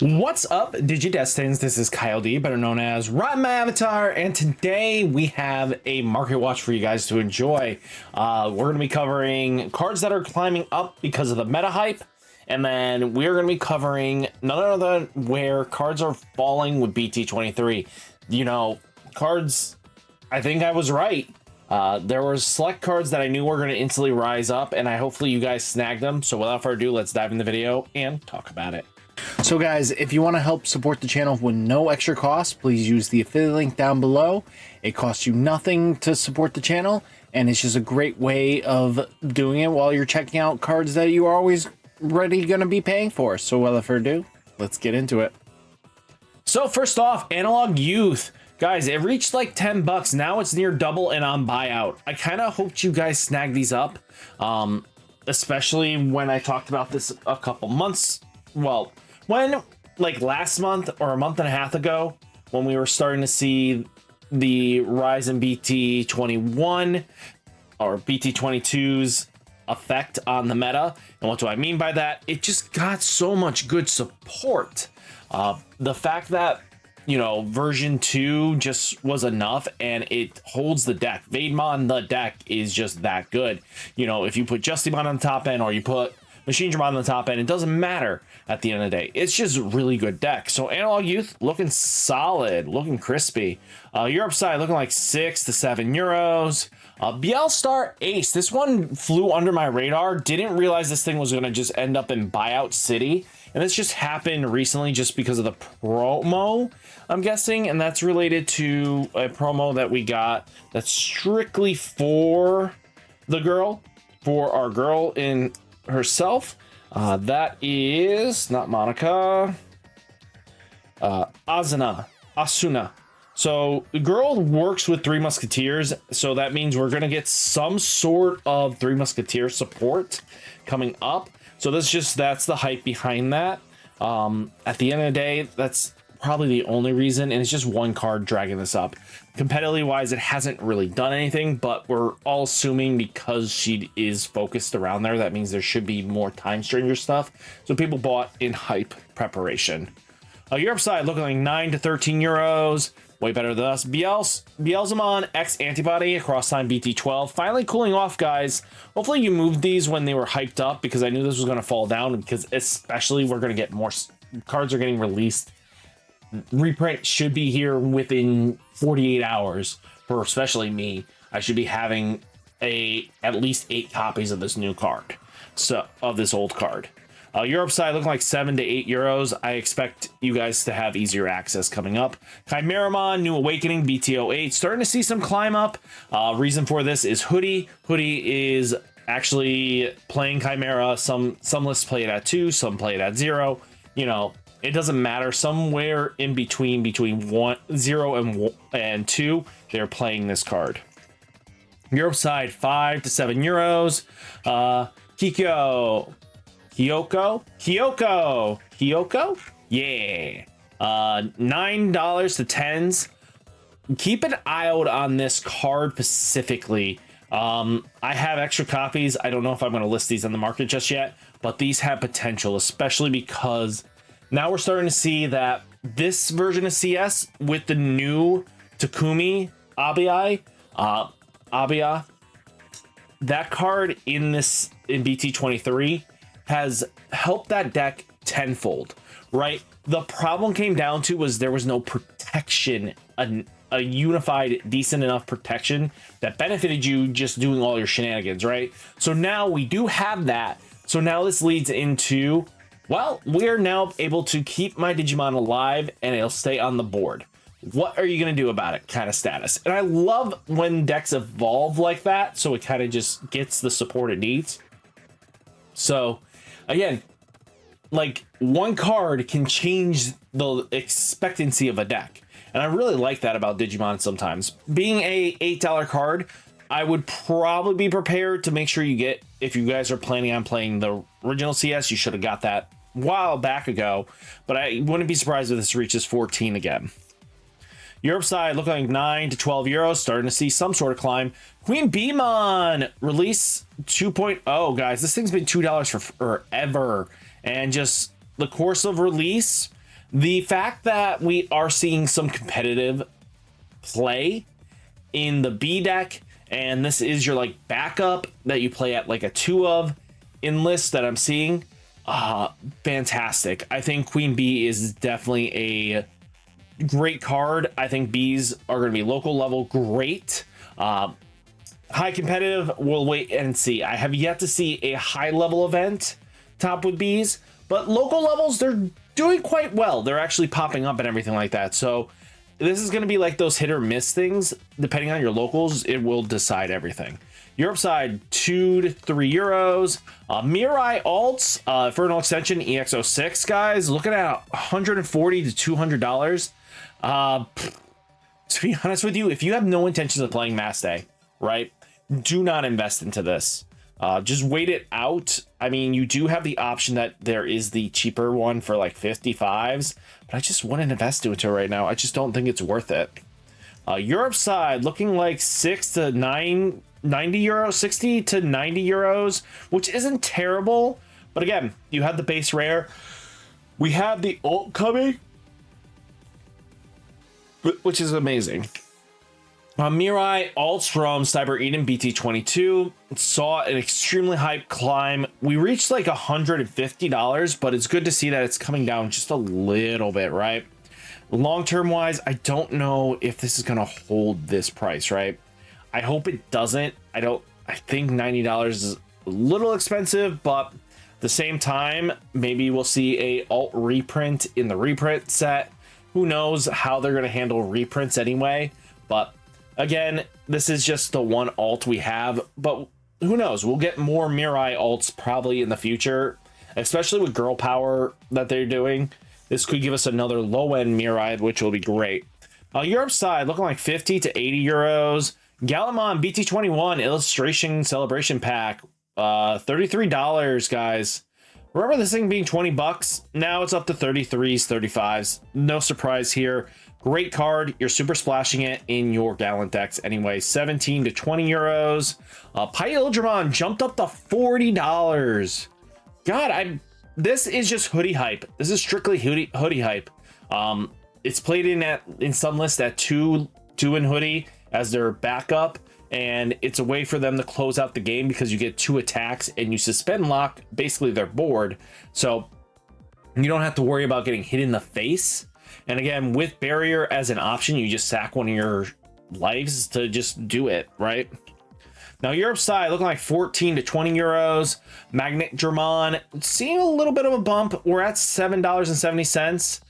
What's up, Digidestins? This is Kyle D, better known as RideMyAvatar, and today we have a market watch for you guys to enjoy. We're going to be covering cards that are climbing up because of the meta hype, and then we're going to be covering none other than where cards are falling with BT-23. You know, cards, I think I was right. There were select cards that I knew were going to instantly rise up, and hopefully you guys snagged them. So without further ado, let's dive in the video and talk about it. So guys, if you want to help support the channel with no extra cost, please use the affiliate link down below. It costs you nothing to support the channel, and it's just a great way of doing it while you're checking out cards that you are always ready going to be paying for. So without further ado, let's get into it. So first off, Analog Youth. Guys, it reached like 10 bucks. Now it's near double and on buyout. I kind of hoped you guys snag these up, especially when I talked about this a couple months. Well, when like last month or a month and a half ago, when we were starting to see the rise in BT-21 or BT-22's effect on the meta. And what do I mean by that? It just got so much good support. The fact that, you know, version 2 just was enough and it holds the deck. Vademon, the deck, is just that good. You know, if you put Justimon on the top end or you put Machine Drum on the top end, it doesn't matter at the end of the day. It's just a really good deck. So Analog Youth looking solid, looking crispy. Europe side looking like 6 to 7 euros. Bielstar Ace, this one flew under my radar. Didn't realize this thing was going to just end up in Buyout City. And this just happened recently just because of the promo, I'm guessing. And that's related to a promo that we got that's strictly for the girl, for our girl in herself. That is not Monica, Asuna. So the girl works with Three Musketeers, so that means we're gonna get some sort of Three Musketeer support coming up. So that's the hype behind that. At the end of the day, that's probably the only reason, and it's just one card dragging this up. Competitively wise, it hasn't really done anything, but we're all assuming because she is focused around there, that means there should be more Time Stranger stuff. So people bought in hype preparation. Europe side looking like 9 to 13 euros. Way better than us. Bielzamon X Antibody across time BT12. Finally cooling off, guys. Hopefully you moved these when they were hyped up, because I knew this was going to fall down, because especially we're going to get more cards are getting released. Reprint should be here within 48 hours for especially me. I should be having at least 8 copies of this new card, so of this old card. Europe side looking like 7 to 8 euros. I expect you guys to have easier access coming up. Chimeramon New Awakening BT08 starting to see some climb up. Reason for this is Hoodie. Hoodie is actually playing Chimera. Some lists play it at 2, some play it at 0. You know, it doesn't matter. Somewhere in between 0 and 2, they're playing this card. Europe side 5 to 7 euros. Kyoko, yeah. $9 to 10s. Keep an eye out on this card specifically. I have extra copies. I don't know if I'm going to list these on the market just yet, but these have potential, especially because now we're starting to see that this version of CS with the new Takumi Abia, that card in BT-23 has helped that deck tenfold, right? The problem came down to was there was no protection, a unified, decent enough protection that benefited you just doing all your shenanigans, right? So now we do have that. So now this leads into, well, we're now able to keep my Digimon alive and it'll stay on the board. What are you going to do about it kind of status? And I love when decks evolve like that, so it kind of just gets the support it needs. So again, like one card can change the expectancy of a deck. And I really like that about Digimon sometimes. Being a $8 card, I would probably be prepared to make sure you get, if you guys are planning on playing the original CS, you should have got that a while back ago. But I wouldn't be surprised if this reaches 14 again. Europe side looking like 9 to 12 euros, starting to see some sort of climb. Queen Beemon release 2.0, guys. This thing's been $2 for forever. And just the course of release, The fact that we are seeing some competitive play in the B deck, and this is your like backup that you play at like a 2 of in lists that I'm seeing, fantastic. I think Queen Bee is definitely a great card. I think bees are going to be local level great. High competitive, we'll wait and see. I have yet to see a high level event top with bees, but local levels, they're doing quite well. They're actually popping up and everything like that. So this is going to be like those hit or miss things. Depending on your locals, it will decide everything. Europe side, 2 to 3 euros. Mirai alts, Infernal Extension EX06, guys, looking at $140 to $200. To be honest with you, if you have no intentions of playing Mass Day, right, do not invest into this. Just wait it out. I mean, you do have the option that there is the cheaper one for like 55s, but I just wouldn't invest into it right now. I just don't think it's worth it. Europe side looking like 6 to 9, 90 euros, 60 to 90 euros, which isn't terrible. But again, you have the base rare. We have the ult coming, which is amazing. Mirai alts from Cyber Eden BT-22 saw an extremely hype climb. We reached like $150, but it's good to see that it's coming down just a little bit, right? Long-term wise, I don't know if this is going to hold this price, right? I hope it doesn't. I think $90 is a little expensive, but at the same time, maybe we'll see a alt reprint in the reprint set. Who knows how they're going to handle reprints anyway, but again, this is just the one alt we have, but who knows? We'll get more Mirai alts probably in the future, especially with girl power that they're doing. This could give us another low-end Mirai, which will be great. Europe side, looking like 50 to 80 euros. Gallimon BT-21 Illustration Celebration Pack, $33, guys. Remember this thing being 20 bucks? Now it's up to 33s, 35s. No surprise here. Great card. You're super splashing it in your Gallant decks anyway. 17 to 20 euros. Digimon jumped up to $40. God, this is just hoodie hype. This is strictly hoodie hype. It's played in some lists at 2 in hoodie as their backup, and it's a way for them to close out the game because you get 2 attacks and you suspend lock basically their board, so you don't have to worry about getting hit in the face. And again, with barrier as an option, you just sack one of your lives to just do it, right? Now, Europe side looking like 14 to 20 euros. Magnet German seeing a little bit of a bump. We're at $7.70.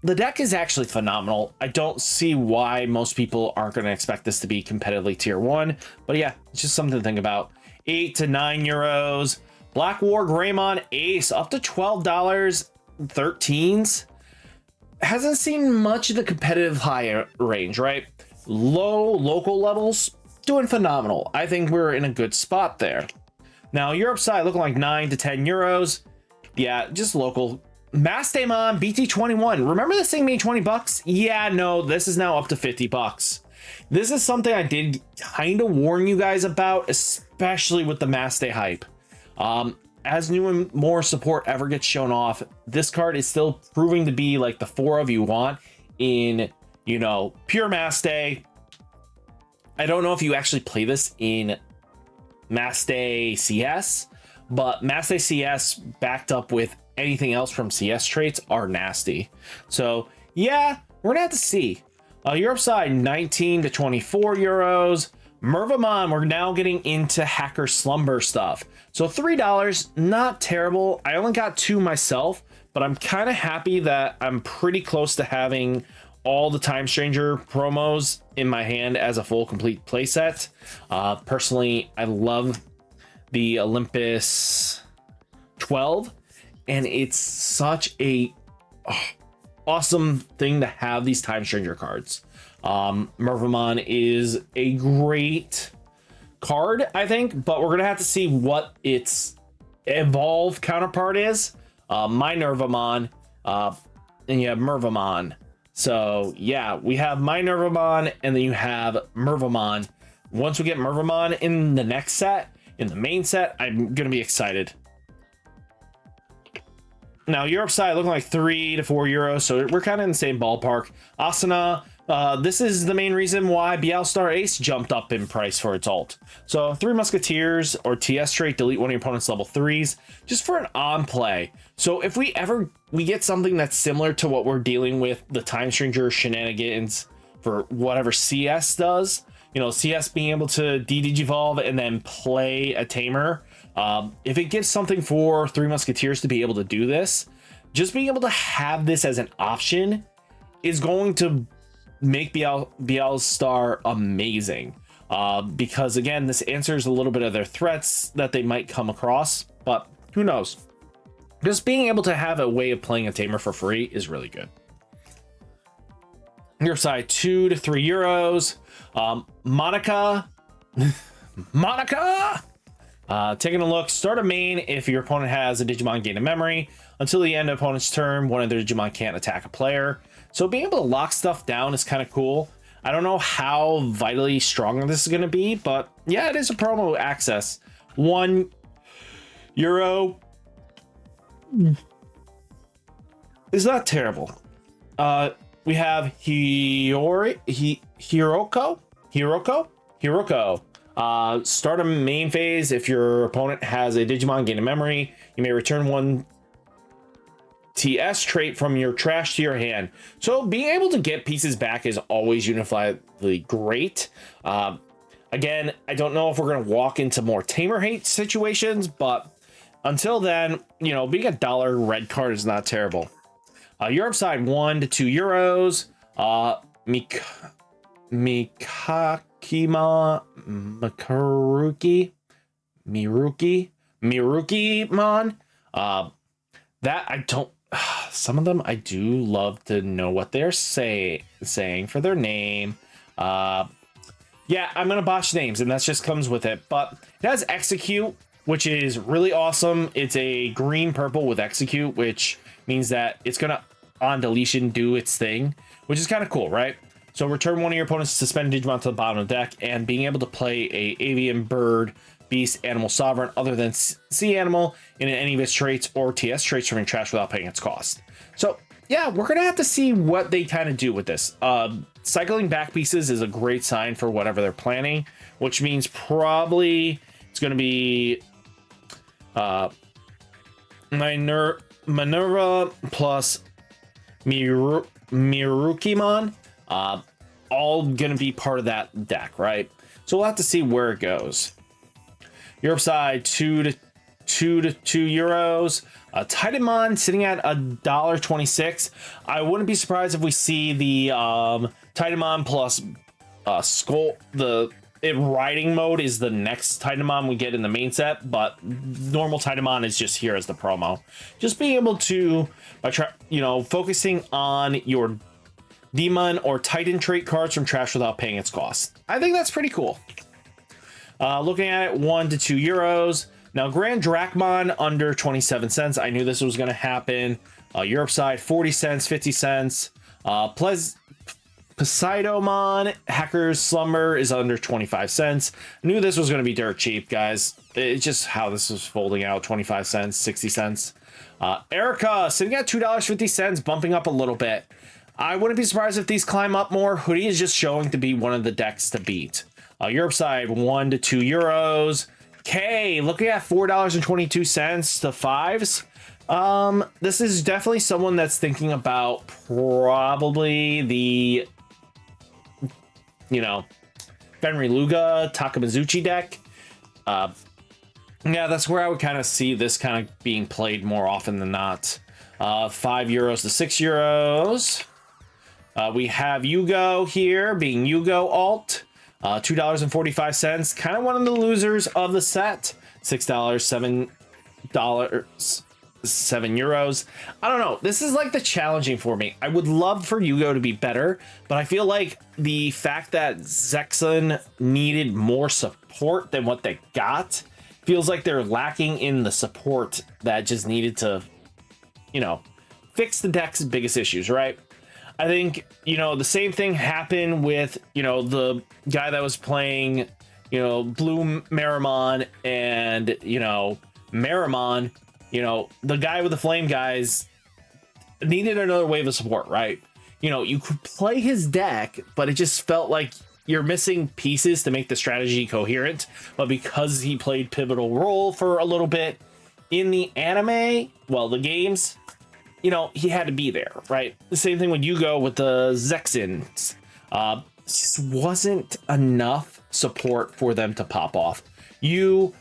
The deck is actually phenomenal. I don't see why most people aren't going to expect this to be competitively tier 1. But yeah, it's just something to think about. 8 to 9 euros. Black War Greymon Ace up to $12. 13s. Hasn't seen much of the competitive high range, right? Low local levels, doing phenomenal. I think we're in a good spot there. Now, Europe side looking like 9 to 10 euros. Yeah, just local. Mastemon BT-21. Remember this thing being 20 bucks? Yeah, no, this is now up to 50 bucks. This is something I did kind of warn you guys about, especially with the Maste hype. As new and more support ever gets shown off, this card is still proving to be like the 4 of you want in, you know, pure Maste. I don't know if you actually play this in Maste CS, but Maste CS backed up with anything else from CS traits are nasty. So yeah, we're gonna have to see. Europe side 19 to 24 euros. Mervamon, we're now getting into Hacker Slumber stuff. So $3, not terrible. I only got 2 myself, but I'm kind of happy that I'm pretty close to having all the Time Stranger promos in my hand as a full complete playset. Personally, I love the Olympus 12, and it's such a awesome thing to have these Time Stranger cards. Mervamon is a great card, I think, but we're gonna have to see what its evolved counterpart is. My Nervamon, and you have Mervamon. So yeah, we have my Nervamon, and then you have Mervamon. Once we get Mervamon in the next set, in the main set, I'm gonna be excited. Now Europe side looking like 3 to 4 euros, so we're kind of in the same ballpark. Asuna, this is the main reason why Bialstar Ace jumped up in price for its ult. So 3 Musketeers or TS trait, delete one of your opponent's level 3s, just for an on play. So if we get something that's similar to what we're dealing with, the Time Stranger shenanigans for whatever CS does, you know, CS being able to de-digivolve and then play a Tamer. If it gives something for 3 Musketeers to be able to do this, just being able to have this as an option is going to make Bialstar amazing. Because again, this answers a little bit of their threats that they might come across, but who knows? Just being able to have a way of playing a Tamer for free is really good. Your side 2 to 3 euros. Monica. Monica! Taking a look, start a main if your opponent has a Digimon gain a memory. Until the end of opponent's turn, one of their Digimon can't attack a player. So being able to lock stuff down is kind of cool. I don't know how vitally strong this is going to be, but yeah, it is a promo access. €1. Is not terrible. We have Hiroko. Start a main phase. If your opponent has a Digimon gain a memory, you may return 1 TS trait from your trash to your hand. So being able to get pieces back is always unifiedly great. Again, I don't know if we're going to walk into more Tamer hate situations, but until then, you know, being a dollar red card is not terrible. Europe side 1 to 2 euros. Mirukimon. That I don't. Some of them I do love to know what they're saying for their name. Yeah, I'm gonna botch names, and that just comes with it. But it has execute, which is really awesome. It's a green purple with execute, which means that it's gonna on deletion do its thing, which is kind of cool, right? So return one of your opponent's suspended Digimon to the bottom of the deck, and being able to play a avian, bird, beast, animal, sovereign other than sea animal in any of its traits or TS traits from your trash without paying its cost. So yeah, we're gonna have to see what they kind of do with this. Cycling back pieces is a great sign for whatever they're planning, which means probably it's gonna be Minerva plus Mirukimon, all gonna be part of that deck, right? So we'll have to see where it goes. Europe side 2 to 2 euros. Titanmon sitting at $1.26. I wouldn't be surprised if we see the Titanmon plus Skull. Riding mode is the next Titanmon we get in the main set, but normal Titanmon is just here as the promo. Just being able to, focusing on your Demon or Titan trait cards from trash without paying its cost. I think that's pretty cool. Looking at it, 1 to 2 euros. Now, Grand Drachmon under 27 cents. I knew this was going to happen. Europe side, 40 cents, 50 cents. Poseidomon Hacker's Slumber is under 25 cents. I knew this was going to be dirt cheap, guys. It's just how this was folding out. 25 cents, 60 cents. Erica sitting at $2.50, bumping up a little bit. I wouldn't be surprised if these climb up more. Hoodie is just showing to be one of the decks to beat. Europe side, 1 to 2 euros. K, looking at $4.22 to 5s. This is definitely someone that's thinking about probably the, Fenry Luga, Takamizuchi deck. Yeah, that's where I would kind of see this kind of being played more often than not. 5 euros to 6 euros. We have Yugo here, being Yugo alt. $2.45, kind of one of the losers of the set. $6, €7. I don't know. This is like the challenging for me. I would love for Yugo to be better, but I feel like the fact that Zexon needed more support than what they got feels like they're lacking in the support that just needed to, fix the deck's biggest issues, right? I think, the same thing happened with, the guy that was playing, Blue Marimon and, Marimon You know, the guy with the flame guys needed another wave of support, right? You know, you could play his deck, but it just felt like you're missing pieces to make the strategy coherent. But because he played pivotal role for a little bit in the anime, well, the games, you know, he had to be there, right? The same thing when you go with the Zexins. Just wasn't enough support for them to pop off. You,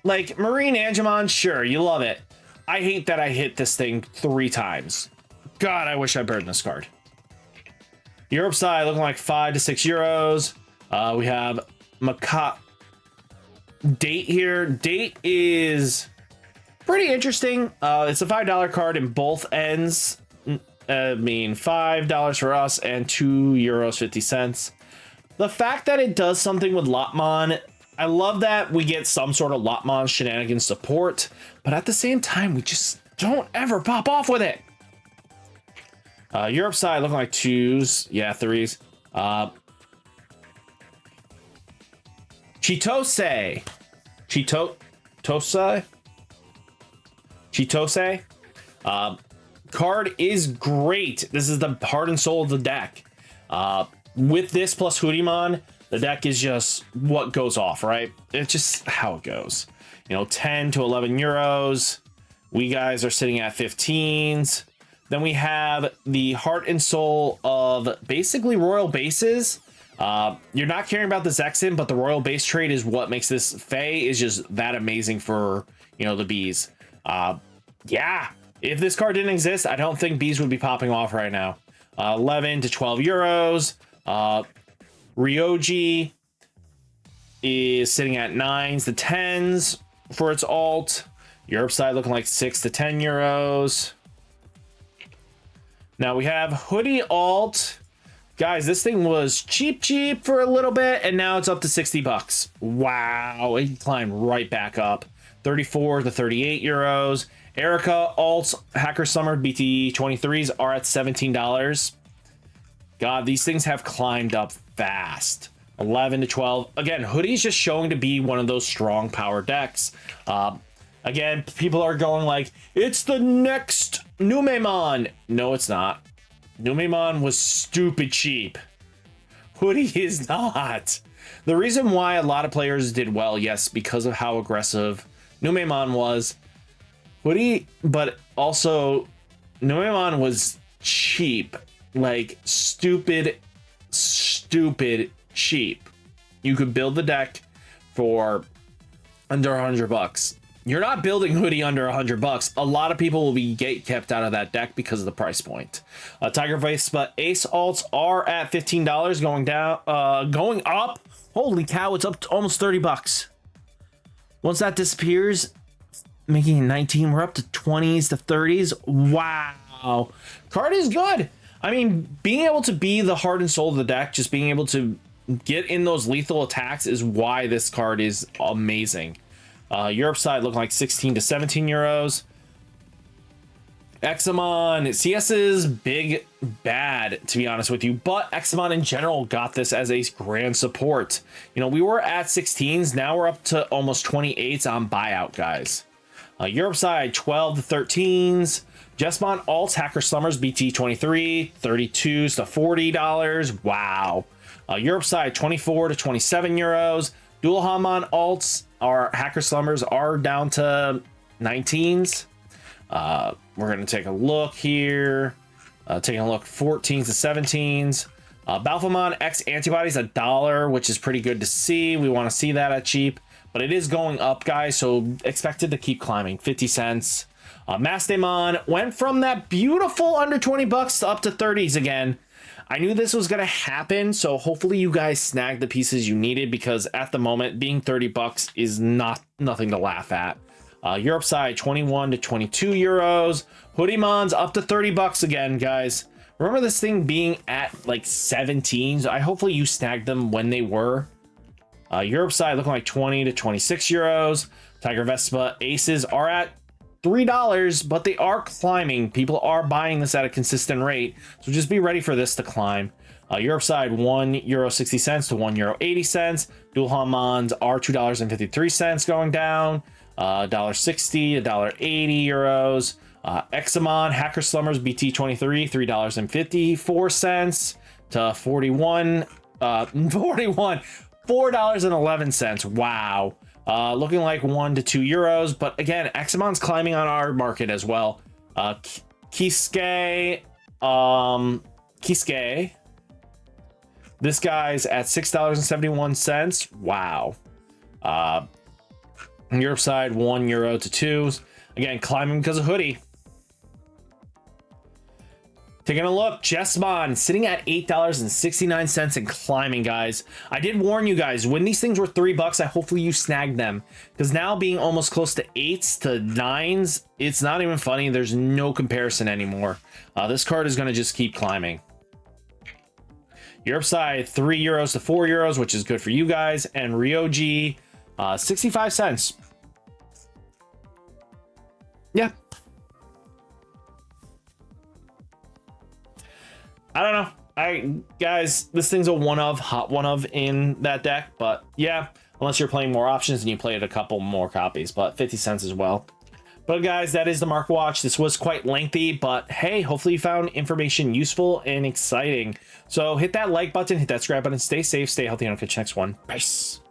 like Marine Angemon, sure, you love it. I hate that I hit this thing 3 times. God, I wish I burned this card. Europe side looking like 5 to 6 euros. We have Date here. Date is pretty interesting. It's a $5 card in both ends. I mean, $5 for us and €2.50. The fact that it does something with Lotmon, I love that we get some sort of Lotmon shenanigans support, but at the same time, we just don't ever pop off with it. Europe side looking like 2s. Yeah, 3s. Chitose. Chitose. Card is great. This is the heart and soul of the deck. With this plus Hoodimon, the deck is just what goes off, right? It's just how it goes. You know, 10 to 11 euros. We guys are sitting at 15s. Then we have the heart and soul of basically royal bases. You're not caring about the Zexin, but the royal base trade is what makes this Fae is just that amazing for, you know, the bees. Yeah, if this card didn't exist, I don't think bees would be popping off right now. 11 to 12 euros. Ryoji is sitting at 9s to 10s for its alt. Europe side looking like 6 to 10 euros. Now we have Hoodie alt. Guys, this thing was cheap for a little bit, and now it's up to 60 bucks. Wow, it climbed right back up. 34 to 38 euros. Erica alts Hacker Summer BT-23s are at $17. God, these things have climbed up fast. 11 to 12. Again, Hoodie's just showing to be one of those strong power decks. Again, people are going like, it's the next Numemon. No, it's not. Numemon was stupid cheap. Hoodie is not. The reason why a lot of players did well, yes, because of how aggressive Numemon was. Hoodie, but also Numemon was cheap. Like, stupid cheap. You could build the deck for under $100. You're not building Hoodie under $100. A lot of people will be kept out of that deck because of the price point. Tiger Vice, but Ace alts are at $15, going up. Holy cow, it's up to almost $30. Once that disappears, making it 19, we're up to 20s to 30s. Wow, card is good. I mean, being able to be the heart and soul of the deck, just being able to get in those lethal attacks is why this card is amazing. Europe side looking like 16 to 17 euros. Examon, CS is big bad, to be honest with you, but Examon in general got this as a grand support. You know, we were at 16s, now we're up to almost 28s on buyout, guys. Europe side 12 to 13s. Jesmon alts Hacker Summers BT-23, 32s to $40. Wow. Europe side 24 to 27 euros. Dual Hamon alts, our Hacker Slumbers are down to 19s. We're going to take a look here. Taking a look, 14s to 17s. Balfamon X Antibodies, $1, which is pretty good to see. We want to see that at cheap. But it is going up, guys, so expect it to keep climbing. 50 cents. Mastemon went from that beautiful under 20 bucks to up to 30s again. I knew this was going to happen, so hopefully you guys snagged the pieces you needed, because at the moment, being 30 bucks is nothing to laugh at. Europe side, 21 to 22 euros. Hoodiemon's up to 30 bucks again, guys. Remember this thing being at like 17s? Hopefully you snagged them when they were. Europe side looking like 20 to 26 euros. Tiger Vespa aces are at $3, but they are climbing. People are buying this at a consistent rate, so just be ready for this to climb. Europe side, €1.60 to €1.80. Dual Hamons are $2.53 going down. $1.60, €1.80. Examon Hacker Slummers BT-23, $3.54 to 41, $4.11. Wow. Looking like €1 to €2, but again, Examon's climbing on our market as well. Kiske, this guy's at $6.71. Wow. Europe side, €1 to 2. Again, climbing because of Hoodie. Taking a look, Jessmon sitting at $8.69 and climbing, guys. I did warn you guys, when these things were $3, hopefully you snagged them. Because now being almost close to 8s to 9s, it's not even funny. There's no comparison anymore. This card is going to just keep climbing. Europe side, €3 to €4, which is good for you guys. And Ryoji, 65 cents. Yeah. I don't know. Guys, this thing's a hot one of in that deck, but yeah, unless you're playing more options and you played a couple more copies, but 50 cents as well. But guys, that is the Market Watch. This was quite lengthy, but hey, hopefully you found information useful and exciting. So hit that like button, hit that subscribe button, stay safe, stay healthy, and I'll catch you next one. Peace.